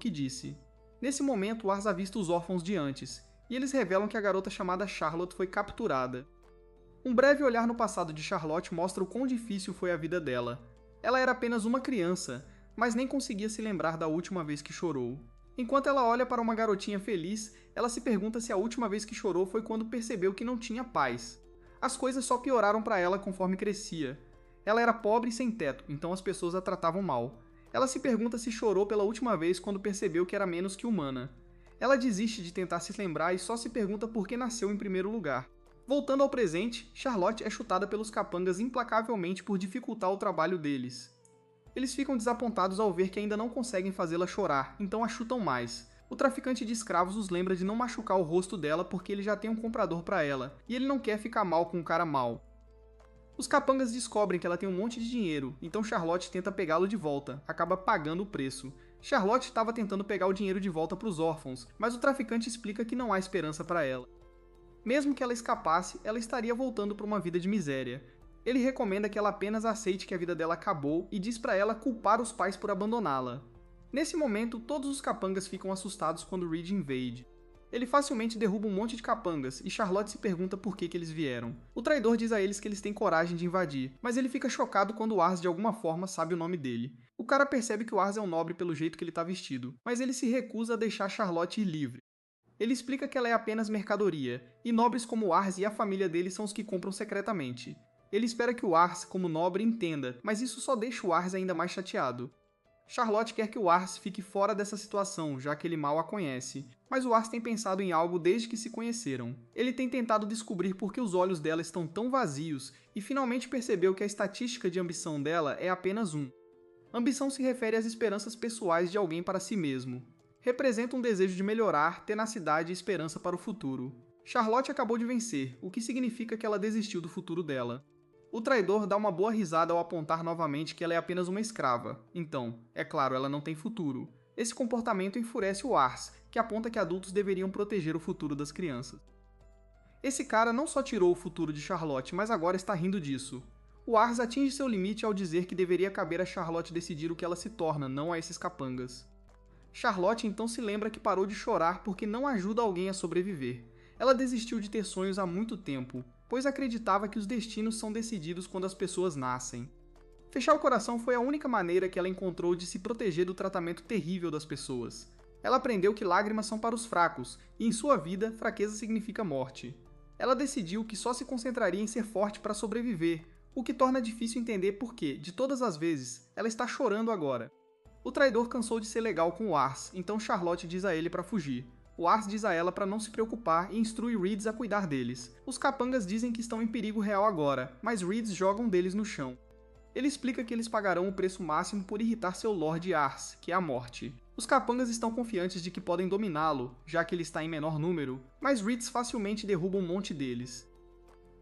que disse. Nesse momento, o Ars avista os órfãos de antes, e eles revelam que a garota chamada Charlotte foi capturada. Um breve olhar no passado de Charlotte mostra o quão difícil foi a vida dela. Ela era apenas uma criança, mas nem conseguia se lembrar da última vez que chorou. Enquanto ela olha para uma garotinha feliz, ela se pergunta se a última vez que chorou foi quando percebeu que não tinha paz. As coisas só pioraram para ela conforme crescia. Ela era pobre e sem teto, então as pessoas a tratavam mal. Ela se pergunta se chorou pela última vez quando percebeu que era menos que humana. Ela desiste de tentar se lembrar e só se pergunta por que nasceu em primeiro lugar. Voltando ao presente, Charlotte é chutada pelos capangas implacavelmente por dificultar o trabalho deles. Eles ficam desapontados ao ver que ainda não conseguem fazê-la chorar, então a chutam mais. O traficante de escravos os lembra de não machucar o rosto dela porque ele já tem um comprador para ela, e ele não quer ficar mal com um cara mau. Os capangas descobrem que ela tem um monte de dinheiro, então Charlotte tenta pegá-lo de volta, acaba pagando o preço. Charlotte estava tentando pegar o dinheiro de volta para os órfãos, mas o traficante explica que não há esperança para ela. Mesmo que ela escapasse, ela estaria voltando para uma vida de miséria. Ele recomenda que ela apenas aceite que a vida dela acabou e diz para ela culpar os pais por abandoná-la. Nesse momento, todos os capangas ficam assustados quando Reed invade. Ele facilmente derruba um monte de capangas e Charlotte se pergunta por que eles vieram. O traidor diz a eles que eles têm coragem de invadir, mas ele fica chocado quando o Ars de alguma forma sabe o nome dele. O cara percebe que o Ars é um nobre pelo jeito que ele está vestido, mas ele se recusa a deixar Charlotte ir livre. Ele explica que ela é apenas mercadoria, e nobres como o Ars e a família dele são os que compram secretamente. Ele espera que o Ars, como nobre, entenda, mas isso só deixa o Ars ainda mais chateado. Charlotte quer que o Ars fique fora dessa situação, já que ele mal a conhece, mas o Ars tem pensado em algo desde que se conheceram. Ele tem tentado descobrir por que os olhos dela estão tão vazios e finalmente percebeu que a estatística de ambição dela é apenas 1. Ambição se refere às esperanças pessoais de alguém para si mesmo. Representa um desejo de melhorar, tenacidade e esperança para o futuro. Charlotte acabou de vencer, o que significa que ela desistiu do futuro dela. O traidor dá uma boa risada ao apontar novamente que ela é apenas uma escrava. Então, é claro, ela não tem futuro. Esse comportamento enfurece o Ars, que aponta que adultos deveriam proteger o futuro das crianças. Esse cara não só tirou o futuro de Charlotte, mas agora está rindo disso. O Ars atinge seu limite ao dizer que deveria caber a Charlotte decidir o que ela se torna, não a esses capangas. Charlotte então se lembra que parou de chorar porque não ajuda alguém a sobreviver. Ela desistiu de ter sonhos há muito tempo, pois acreditava que os destinos são decididos quando as pessoas nascem. Fechar o coração foi a única maneira que ela encontrou de se proteger do tratamento terrível das pessoas. Ela aprendeu que lágrimas são para os fracos, e em sua vida, fraqueza significa morte. Ela decidiu que só se concentraria em ser forte para sobreviver, o que torna difícil entender por que, de todas as vezes, ela está chorando agora. O traidor cansou de ser legal com o Ars, então Charlotte diz a ele para fugir. O Ars diz a ela para não se preocupar e instrui Reeds a cuidar deles. Os capangas dizem que estão em perigo real agora, mas Reeds joga um deles no chão. Ele explica que eles pagarão o preço máximo por irritar seu Lord Ars, que é a morte. Os capangas estão confiantes de que podem dominá-lo, já que ele está em menor número, mas Reeds facilmente derruba um monte deles.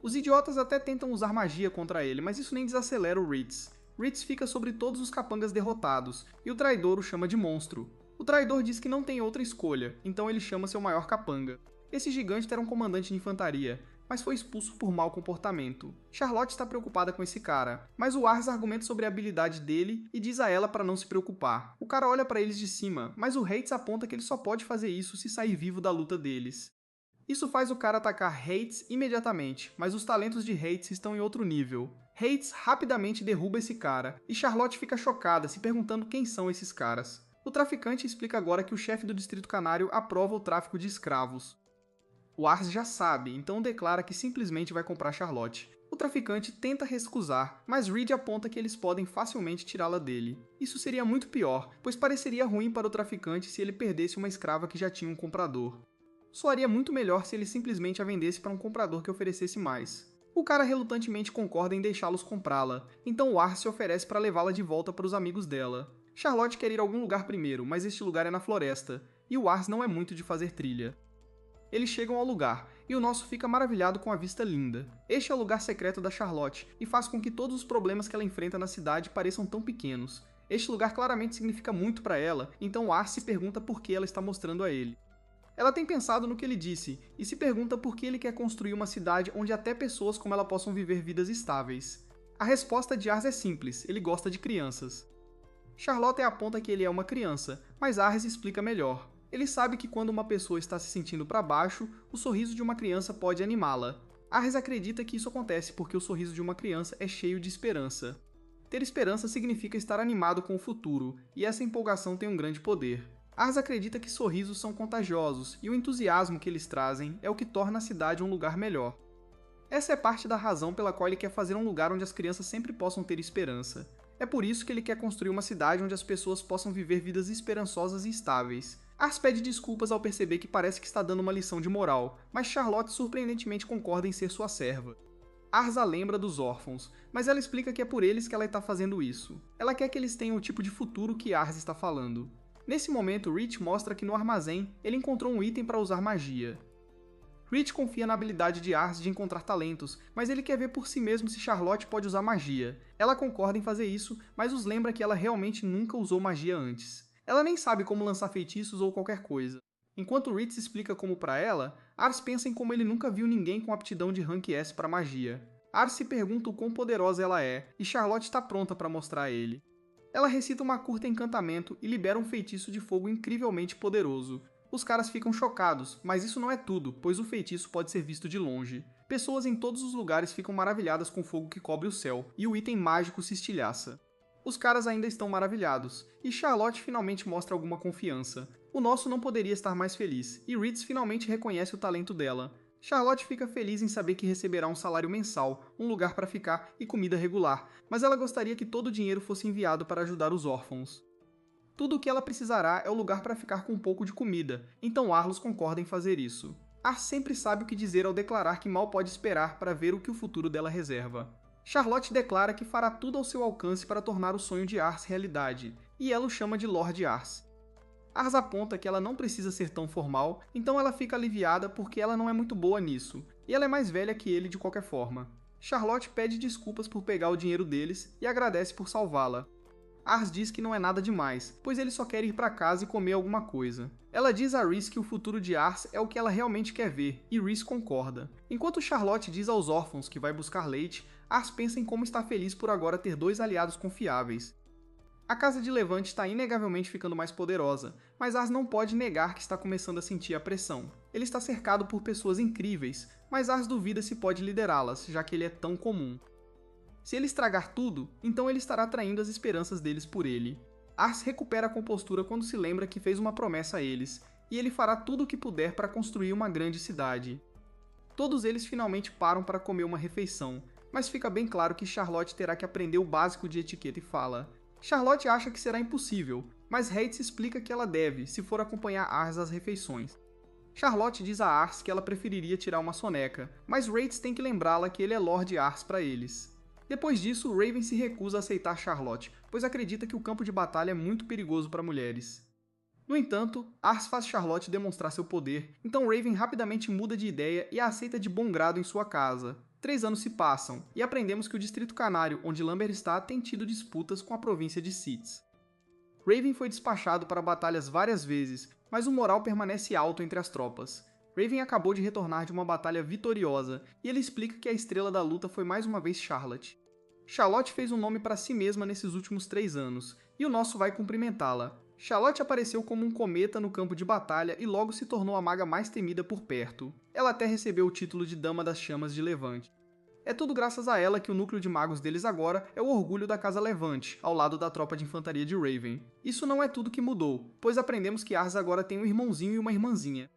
Os idiotas até tentam usar magia contra ele, mas isso nem desacelera o Reeds. Reeds fica sobre todos os capangas derrotados, e o traidor o chama de monstro. O traidor diz que não tem outra escolha, então ele chama seu maior capanga. Esse gigante era um comandante de infantaria, mas foi expulso por mau comportamento. Charlotte está preocupada com esse cara, mas o Ars argumenta sobre a habilidade dele e diz a ela para não se preocupar. O cara olha para eles de cima, mas o Hates aponta que ele só pode fazer isso se sair vivo da luta deles. Isso faz o cara atacar Hates imediatamente, mas os talentos de Hates estão em outro nível. Hates rapidamente derruba esse cara, e Charlotte fica chocada, se perguntando quem são esses caras. O traficante explica agora que o chefe do Distrito Canário aprova o tráfico de escravos. O Ars já sabe, então declara que simplesmente vai comprar Charlotte. O traficante tenta recusar, mas Reed aponta que eles podem facilmente tirá-la dele. Isso seria muito pior, pois pareceria ruim para o traficante se ele perdesse uma escrava que já tinha um comprador. Soaria muito melhor se ele simplesmente a vendesse para um comprador que oferecesse mais. O cara relutantemente concorda em deixá-los comprá-la, então o Ars se oferece para levá-la de volta para os amigos dela. Charlotte quer ir a algum lugar primeiro, mas este lugar é na floresta, e o Ars não é muito de fazer trilha. Eles chegam ao lugar, e o nosso fica maravilhado com a vista linda. Este é o lugar secreto da Charlotte, e faz com que todos os problemas que ela enfrenta na cidade pareçam tão pequenos. Este lugar claramente significa muito para ela, então o Ars se pergunta por que ela está mostrando a ele. Ela tem pensado no que ele disse, e se pergunta por que ele quer construir uma cidade onde até pessoas como ela possam viver vidas estáveis. A resposta de Ars é simples, ele gosta de crianças. Charlotte aponta que ele é uma criança, mas Ars explica melhor. Ele sabe que quando uma pessoa está se sentindo para baixo, o sorriso de uma criança pode animá-la. Ars acredita que isso acontece porque o sorriso de uma criança é cheio de esperança. Ter esperança significa estar animado com o futuro, e essa empolgação tem um grande poder. Ars acredita que sorrisos são contagiosos, e o entusiasmo que eles trazem é o que torna a cidade um lugar melhor. Essa é parte da razão pela qual ele quer fazer um lugar onde as crianças sempre possam ter esperança. É por isso que ele quer construir uma cidade onde as pessoas possam viver vidas esperançosas e estáveis. Ars pede desculpas ao perceber que parece que está dando uma lição de moral, mas Charlotte surpreendentemente concorda em ser sua serva. Ars a lembra dos órfãos, mas ela explica que é por eles que ela está fazendo isso. Ela quer que eles tenham o tipo de futuro que Ars está falando. Nesse momento, Rich mostra que no armazém ele encontrou um item para usar magia. Rich confia na habilidade de Ars de encontrar talentos, mas ele quer ver por si mesmo se Charlotte pode usar magia. Ela concorda em fazer isso, mas os lembra que ela realmente nunca usou magia antes. Ela nem sabe como lançar feitiços ou qualquer coisa. Enquanto Rich explica como para ela, Ars pensa em como ele nunca viu ninguém com aptidão de Rank S para magia. Ars se pergunta o quão poderosa ela é, e Charlotte está pronta para mostrar a ele. Ela recita uma curta encantamento e libera um feitiço de fogo incrivelmente poderoso. Os caras ficam chocados, mas isso não é tudo, pois o feitiço pode ser visto de longe. Pessoas em todos os lugares ficam maravilhadas com o fogo que cobre o céu, e o item mágico se estilhaça. Os caras ainda estão maravilhados, e Charlotte finalmente mostra alguma confiança. O nosso não poderia estar mais feliz, e Ritz finalmente reconhece o talento dela. Charlotte fica feliz em saber que receberá um salário mensal, um lugar para ficar e comida regular, mas ela gostaria que todo o dinheiro fosse enviado para ajudar os órfãos. Tudo o que ela precisará é o lugar para ficar com um pouco de comida, então Arlos concorda em fazer isso. Ars sempre sabe o que dizer ao declarar que mal pode esperar para ver o que o futuro dela reserva. Charlotte declara que fará tudo ao seu alcance para tornar o sonho de Ars realidade, e ela o chama de Lord Ars. Ars aponta que ela não precisa ser tão formal, então ela fica aliviada porque ela não é muito boa nisso, e ela é mais velha que ele de qualquer forma. Charlotte pede desculpas por pegar o dinheiro deles e agradece por salvá-la. Ars diz que não é nada demais, pois ele só quer ir para casa e comer alguma coisa. Ela diz a Rhys que o futuro de Ars é o que ela realmente quer ver, e Rhys concorda. Enquanto Charlotte diz aos órfãos que vai buscar leite, Ars pensa em como está feliz por agora ter dois aliados confiáveis. A Casa de Levante está inegavelmente ficando mais poderosa, mas Ars não pode negar que está começando a sentir a pressão. Ele está cercado por pessoas incríveis, mas Ars duvida se pode liderá-las, já que ele é tão comum. Se ele estragar tudo, então ele estará traindo as esperanças deles por ele. Ars recupera a compostura quando se lembra que fez uma promessa a eles, e ele fará tudo o que puder para construir uma grande cidade. Todos eles finalmente param para comer uma refeição, mas fica bem claro que Charlotte terá que aprender o básico de etiqueta e fala. Charlotte acha que será impossível, mas Reitz explica que ela deve, se for acompanhar Ars às refeições. Charlotte diz a Ars que ela preferiria tirar uma soneca, mas Reitz tem que lembrá-la que ele é Lord Ars para eles. Depois disso, Raven se recusa a aceitar Charlotte, pois acredita que o campo de batalha é muito perigoso para mulheres. No entanto, Ars faz Charlotte demonstrar seu poder, então Raven rapidamente muda de ideia e a aceita de bom grado em sua casa. 3 anos se passam, e aprendemos que o Distrito Canário, onde Lambert está, tem tido disputas com a província de Sitz. Raven foi despachado para batalhas várias vezes, mas o moral permanece alto entre as tropas. Raven acabou de retornar de uma batalha vitoriosa, e ele explica que a estrela da luta foi mais uma vez Charlotte. Charlotte fez um nome para si mesma nesses últimos 3 anos, e o nosso vai cumprimentá-la. Charlotte apareceu como um cometa no campo de batalha e logo se tornou a maga mais temida por perto. Ela até recebeu o título de Dama das Chamas de Levante. É tudo graças a ela que o núcleo de magos deles agora é o orgulho da Casa Levante, ao lado da tropa de infantaria de Raven. Isso não é tudo que mudou, pois aprendemos que Ars agora tem um irmãozinho e uma irmãzinha.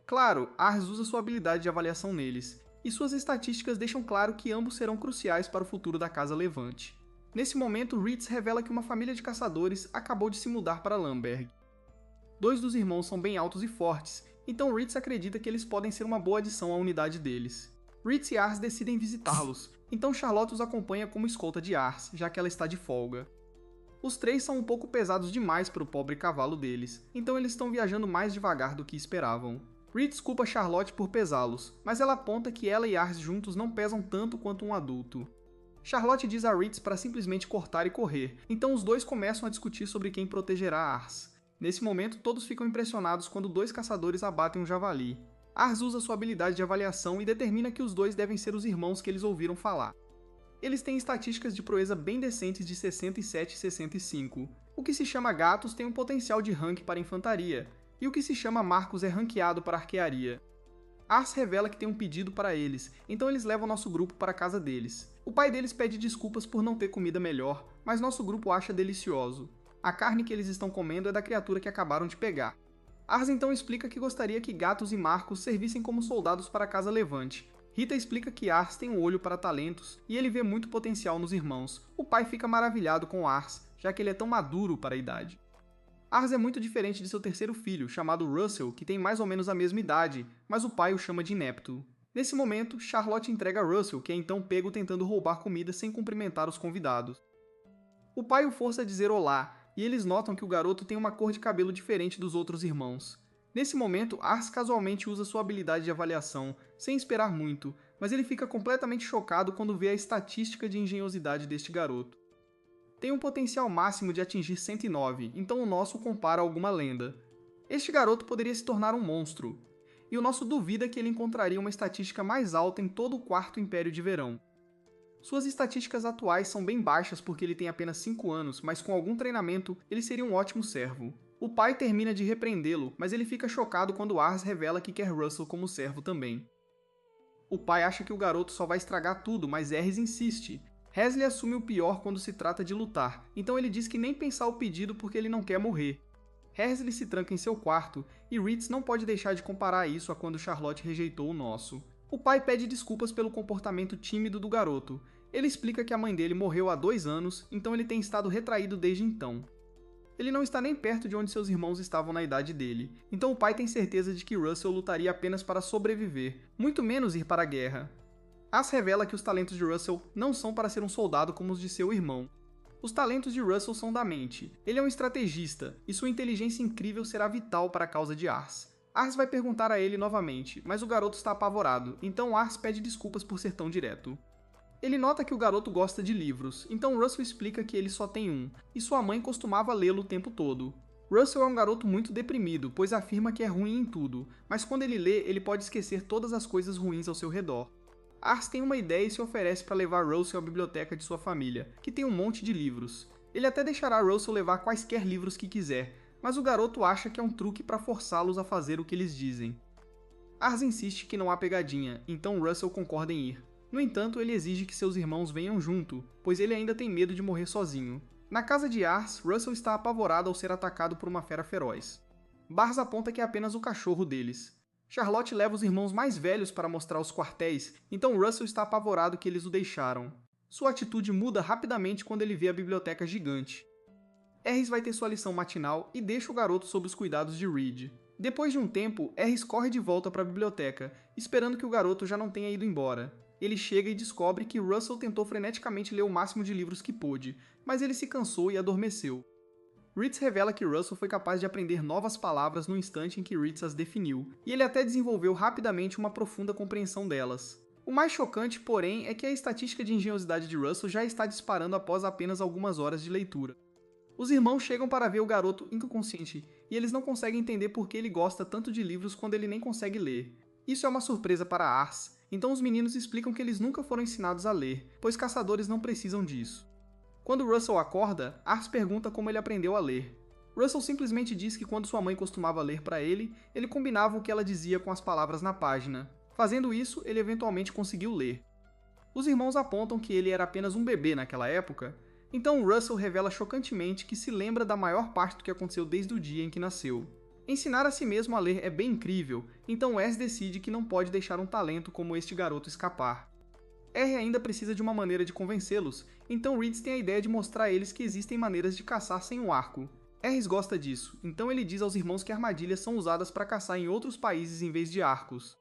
Claro, Ars usa sua habilidade de avaliação neles, e suas estatísticas deixam claro que ambos serão cruciais para o futuro da Casa Levante. Nesse momento, Ritz revela que uma família de caçadores acabou de se mudar para Lamberg. 2 dos irmãos são bem altos e fortes, então Ritz acredita que eles podem ser uma boa adição à unidade deles. Ritz e Ars decidem visitá-los, então Charlotte os acompanha como escolta de Ars, já que ela está de folga. Os 3 são um pouco pesados demais para o pobre cavalo deles, então eles estão viajando mais devagar do que esperavam. Ritz culpa Charlotte por pesá-los, mas ela aponta que ela e Ars juntos não pesam tanto quanto um adulto. Charlotte diz a Ritz para simplesmente cortar e correr, então os dois começam a discutir sobre quem protegerá Ars. Nesse momento, todos ficam impressionados quando 2 caçadores abatem um javali. Ars usa sua habilidade de avaliação e determina que os 2 devem ser os irmãos que eles ouviram falar. Eles têm estatísticas de proeza bem decentes de 67 e 65. O que se chama Gatos tem um potencial de rank para infantaria, e o que se chama Marcos é ranqueado para arquearia. Ars revela que tem um pedido para eles, então eles levam nosso grupo para a casa deles. O pai deles pede desculpas por não ter comida melhor, mas nosso grupo acha delicioso. A carne que eles estão comendo é da criatura que acabaram de pegar. Ars então explica que gostaria que Gatos e Marcos servissem como soldados para a Casa Levante. Rita explica que Ars tem um olho para talentos e ele vê muito potencial nos irmãos. O pai fica maravilhado com Ars, já que ele é tão maduro para a idade. Ars é muito diferente de seu terceiro filho, chamado Russell, que tem mais ou menos a mesma idade, mas o pai o chama de inepto. Nesse momento, Charlotte entrega Russell, que é então pego tentando roubar comida sem cumprimentar os convidados. O pai o força a dizer olá, e eles notam que o garoto tem uma cor de cabelo diferente dos outros irmãos. Nesse momento, Ars casualmente usa sua habilidade de avaliação, sem esperar muito, mas ele fica completamente chocado quando vê a estatística de engenhosidade deste garoto. Tem um potencial máximo de atingir 109, então o nosso compara a alguma lenda. Este garoto poderia se tornar um monstro, e o nosso duvida que ele encontraria uma estatística mais alta em todo o quarto Império de Verão. Suas estatísticas atuais são bem baixas porque ele tem apenas 5 anos, mas com algum treinamento ele seria um ótimo servo. O pai termina de repreendê-lo, mas ele fica chocado quando Ars revela que quer Russell como servo também. O pai acha que o garoto só vai estragar tudo, mas Aerys insiste. Wesley assume o pior quando se trata de lutar, então ele diz que nem pensar o pedido porque ele não quer morrer. Wesley se tranca em seu quarto, e Ritz não pode deixar de comparar isso a quando Charlotte rejeitou o nosso. O pai pede desculpas pelo comportamento tímido do garoto. Ele explica que a mãe dele morreu há 2 anos, então ele tem estado retraído desde então. Ele não está nem perto de onde seus irmãos estavam na idade dele, então o pai tem certeza de que Russell lutaria apenas para sobreviver, muito menos ir para a guerra. Ars revela que os talentos de Russell não são para ser um soldado como os de seu irmão. Os talentos de Russell são da mente. Ele é um estrategista, e sua inteligência incrível será vital para a causa de Ars. Ars vai perguntar a ele novamente, mas o garoto está apavorado, então Ars pede desculpas por ser tão direto. Ele nota que o garoto gosta de livros, então Russell explica que ele só tem um, e sua mãe costumava lê-lo o tempo todo. Russell é um garoto muito deprimido, pois afirma que é ruim em tudo, mas quando ele lê, ele pode esquecer todas as coisas ruins ao seu redor. Ars tem uma ideia e se oferece para levar Russell à biblioteca de sua família, que tem um monte de livros. Ele até deixará Russell levar quaisquer livros que quiser, mas o garoto acha que é um truque para forçá-los a fazer o que eles dizem. Ars insiste que não há pegadinha, então Russell concorda em ir. No entanto, ele exige que seus irmãos venham junto, pois ele ainda tem medo de morrer sozinho. Na casa de Ars, Russell está apavorado ao ser atacado por uma fera feroz. Bars aponta que é apenas o cachorro deles. Charlotte leva os irmãos mais velhos para mostrar os quartéis, então Russell está apavorado que eles o deixaram. Sua atitude muda rapidamente quando ele vê a biblioteca gigante. Aerys vai ter sua lição matinal e deixa o garoto sob os cuidados de Reed. Depois de um tempo, Aerys corre de volta para a biblioteca, esperando que o garoto já não tenha ido embora. Ele chega e descobre que Russell tentou freneticamente ler o máximo de livros que pôde, mas ele se cansou e adormeceu. Ritz revela que Russell foi capaz de aprender novas palavras no instante em que Ritz as definiu, e ele até desenvolveu rapidamente uma profunda compreensão delas. O mais chocante, porém, é que a estatística de engenhosidade de Russell já está disparando após apenas algumas horas de leitura. Os irmãos chegam para ver o garoto inconsciente, e eles não conseguem entender por que ele gosta tanto de livros quando ele nem consegue ler. Isso é uma surpresa para Ars, então os meninos explicam que eles nunca foram ensinados a ler, pois caçadores não precisam disso. Quando Russell acorda, Ars pergunta como ele aprendeu a ler. Russell simplesmente diz que quando sua mãe costumava ler para ele, ele combinava o que ela dizia com as palavras na página. Fazendo isso, ele eventualmente conseguiu ler. Os irmãos apontam que ele era apenas um bebê naquela época, então Russell revela chocantemente que se lembra da maior parte do que aconteceu desde o dia em que nasceu. Ensinar a si mesmo a ler é bem incrível, então Wes decide que não pode deixar um talento como este garoto escapar. R ainda precisa de uma maneira de convencê-los, então Reed tem a ideia de mostrar a eles que existem maneiras de caçar sem o arco. Aerys gosta disso, então ele diz aos irmãos que armadilhas são usadas para caçar em outros países em vez de arcos.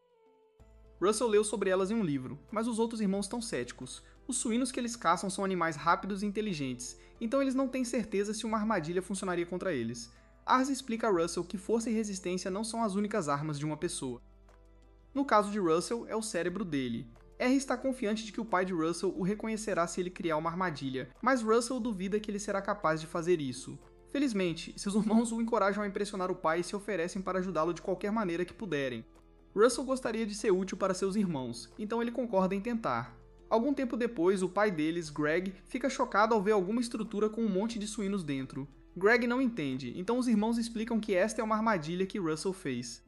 Russell leu sobre elas em um livro, mas os outros irmãos estão céticos. Os suínos que eles caçam são animais rápidos e inteligentes, então eles não têm certeza se uma armadilha funcionaria contra eles. Ars explica a Russell que força e resistência não são as únicas armas de uma pessoa. No caso de Russell, é o cérebro dele. R está confiante de que o pai de Russell o reconhecerá se ele criar uma armadilha, mas Russell duvida que ele será capaz de fazer isso. Felizmente, seus irmãos o encorajam a impressionar o pai e se oferecem para ajudá-lo de qualquer maneira que puderem. Russell gostaria de ser útil para seus irmãos, então ele concorda em tentar. Algum tempo depois, o pai deles, Greg, fica chocado ao ver alguma estrutura com um monte de suínos dentro. Greg não entende, então os irmãos explicam que esta é uma armadilha que Russell fez.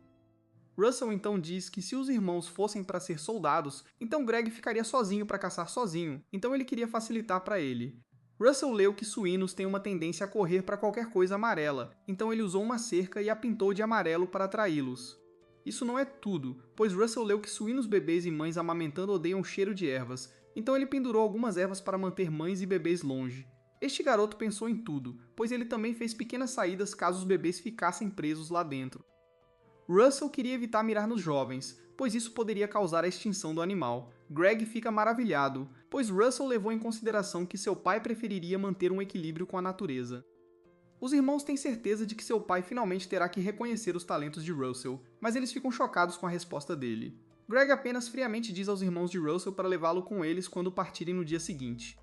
Russell então diz que se os irmãos fossem para ser soldados, então Greg ficaria sozinho para caçar sozinho, então ele queria facilitar para ele. Russell leu que suínos têm uma tendência a correr para qualquer coisa amarela, então ele usou uma cerca e a pintou de amarelo para atraí-los. Isso não é tudo, pois Russell leu que suínos bebês e mães amamentando odeiam o cheiro de ervas, então ele pendurou algumas ervas para manter mães e bebês longe. Este garoto pensou em tudo, pois ele também fez pequenas saídas caso os bebês ficassem presos lá dentro. Russell queria evitar mirar nos jovens, pois isso poderia causar a extinção do animal. Greg fica maravilhado, pois Russell levou em consideração que seu pai preferiria manter um equilíbrio com a natureza. Os irmãos têm certeza de que seu pai finalmente terá que reconhecer os talentos de Russell, mas eles ficam chocados com a resposta dele. Greg apenas friamente diz aos irmãos de Russell para levá-lo com eles quando partirem no dia seguinte.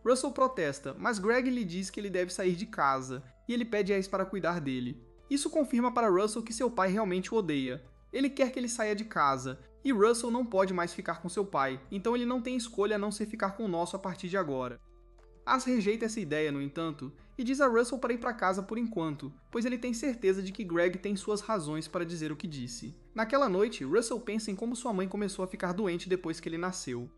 Russell protesta, mas Greg lhe diz que ele deve sair de casa, e ele pede a Ace para cuidar dele. Isso confirma para Russell que seu pai realmente o odeia. Ele quer que ele saia de casa, e Russell não pode mais ficar com seu pai, então ele não tem escolha a não ser ficar com o nosso a partir de agora. As rejeita essa ideia, no entanto, e diz a Russell para ir para casa por enquanto, pois ele tem certeza de que Greg tem suas razões para dizer o que disse. Naquela noite, Russell pensa em como sua mãe começou a ficar doente depois que ele nasceu.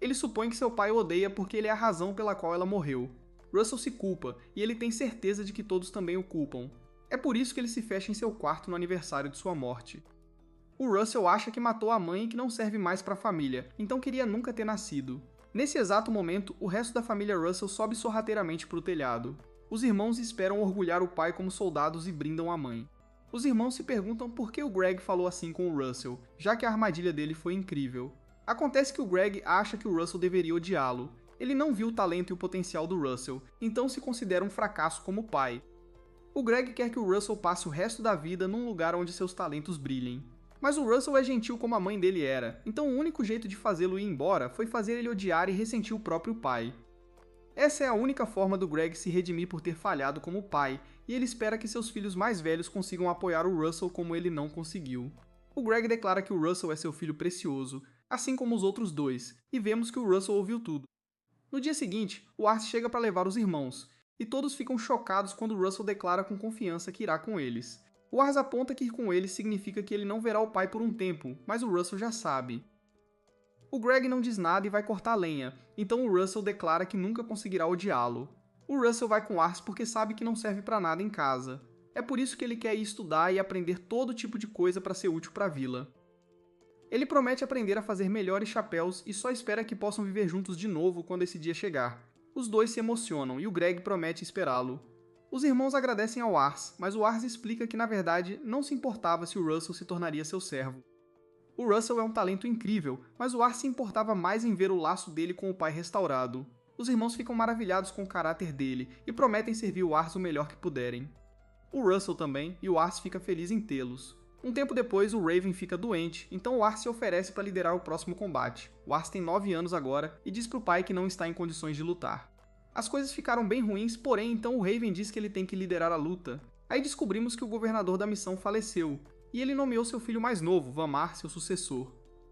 Ele supõe que seu pai o odeia porque ele é a razão pela qual ela morreu. Russell se culpa, e ele tem certeza de que todos também o culpam. É por isso que ele se fecha em seu quarto no aniversário de sua morte. O Russell acha que matou a mãe e que não serve mais para a família, então queria nunca ter nascido. Nesse exato momento, o resto da família Russell sobe sorrateiramente para o telhado. Os irmãos esperam orgulhar o pai como soldados e brindam a mãe. Os irmãos se perguntam por que o Greg falou assim com o Russell, já que a armadilha dele foi incrível. Acontece que o Greg acha que o Russell deveria odiá-lo. Ele não viu o talento e o potencial do Russell, então se considera um fracasso como pai. O Greg quer que o Russell passe o resto da vida num lugar onde seus talentos brilhem. Mas o Russell é gentil como a mãe dele era, então o único jeito de fazê-lo ir embora foi fazer ele odiar e ressentir o próprio pai. Essa é a única forma do Greg se redimir por ter falhado como pai, e ele espera que seus filhos mais velhos consigam apoiar o Russell como ele não conseguiu. O Greg declara que o Russell é seu filho precioso, assim como os outros dois, e vemos que o Russell ouviu tudo. No dia seguinte, o Art chega para levar os irmãos, e todos ficam chocados quando Russell declara com confiança que irá com eles. O Ars aponta que ir com eles significa que ele não verá o pai por um tempo, mas o Russell já sabe. O Greg não diz nada e vai cortar a lenha, então o Russell declara que nunca conseguirá odiá-lo. O Russell vai com Ars porque sabe que não serve para nada em casa. É por isso que ele quer ir estudar e aprender todo tipo de coisa para ser útil para a vila. Ele promete aprender a fazer melhores chapéus e só espera que possam viver juntos de novo quando esse dia chegar. Os dois se emocionam e o Greg promete esperá-lo. Os irmãos agradecem ao Ars, mas o Ars explica que na verdade não se importava se o Russell se tornaria seu servo. O Russell é um talento incrível, mas o Ars se importava mais em ver o laço dele com o pai restaurado. Os irmãos ficam maravilhados com o caráter dele e prometem servir o Ars o melhor que puderem. O Russell também, e o Ars fica feliz em tê-los. Um tempo depois, o Raven fica doente, então o Ars se oferece para liderar o próximo combate. O Ars tem 9 anos agora e diz para o pai que não está em condições de lutar. As coisas ficaram bem ruins, porém então o Raven diz que ele tem que liderar a luta. Aí descobrimos que o governador da missão faleceu, e ele nomeou seu filho mais novo, Vamar, seu sucessor.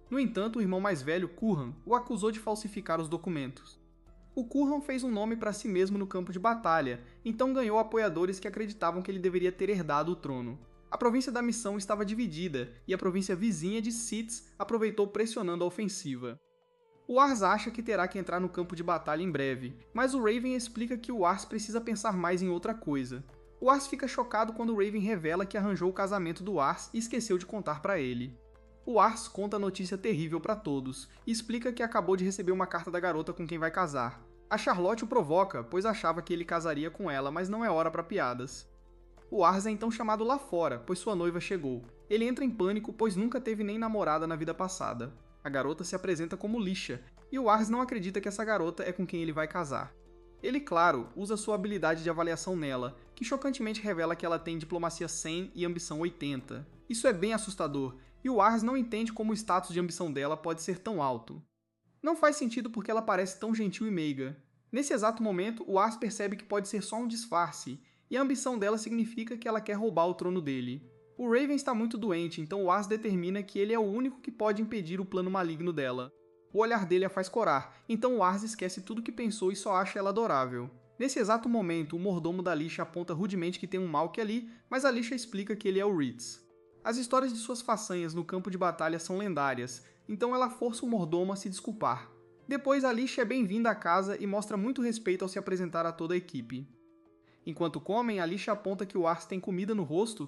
No entanto, o irmão mais velho, Curran, o acusou de falsificar os documentos. O Curran fez um nome para si mesmo no campo de batalha, então ganhou apoiadores que acreditavam que ele deveria ter herdado o trono. A província da missão estava dividida, e a província vizinha de Sitz aproveitou pressionando a ofensiva. O Ars acha que terá que entrar no campo de batalha em breve, mas o Raven explica que o Ars precisa pensar mais em outra coisa. O Ars fica chocado quando o Raven revela que arranjou o casamento do Ars e esqueceu de contar para ele. O Ars conta a notícia terrível para todos, e explica que acabou de receber uma carta da garota com quem vai casar. A Charlotte o provoca, pois achava que ele casaria com ela, mas não é hora para piadas. O Ars é então chamado lá fora, pois sua noiva chegou. Ele entra em pânico, pois nunca teve nem namorada na vida passada. A garota se apresenta como Lisha, e o Ars não acredita que essa garota é com quem ele vai casar. Ele, claro, usa sua habilidade de avaliação nela, que chocantemente revela que ela tem diplomacia 100 e ambição 80. Isso é bem assustador, e o Ars não entende como o status de ambição dela pode ser tão alto. Não faz sentido porque ela parece tão gentil e meiga. Nesse exato momento, o Ars percebe que pode ser só um disfarce, e a ambição dela significa que ela quer roubar o trono dele. O Raven está muito doente, então o Ars determina que ele é o único que pode impedir o plano maligno dela. o olhar dele a faz corar, então o Ars esquece tudo que pensou e só acha ela adorável. Nesse exato momento, o mordomo da Alicia aponta rudemente que tem um Malk ali, mas Alicia explica que ele é o Ritz. As histórias de suas façanhas no campo de batalha são lendárias, então ela força o mordomo a se desculpar. Depois, Alicia é bem-vinda à casa e mostra muito respeito ao se apresentar a toda a equipe. Enquanto comem, Alicia aponta que o Ars tem comida no rosto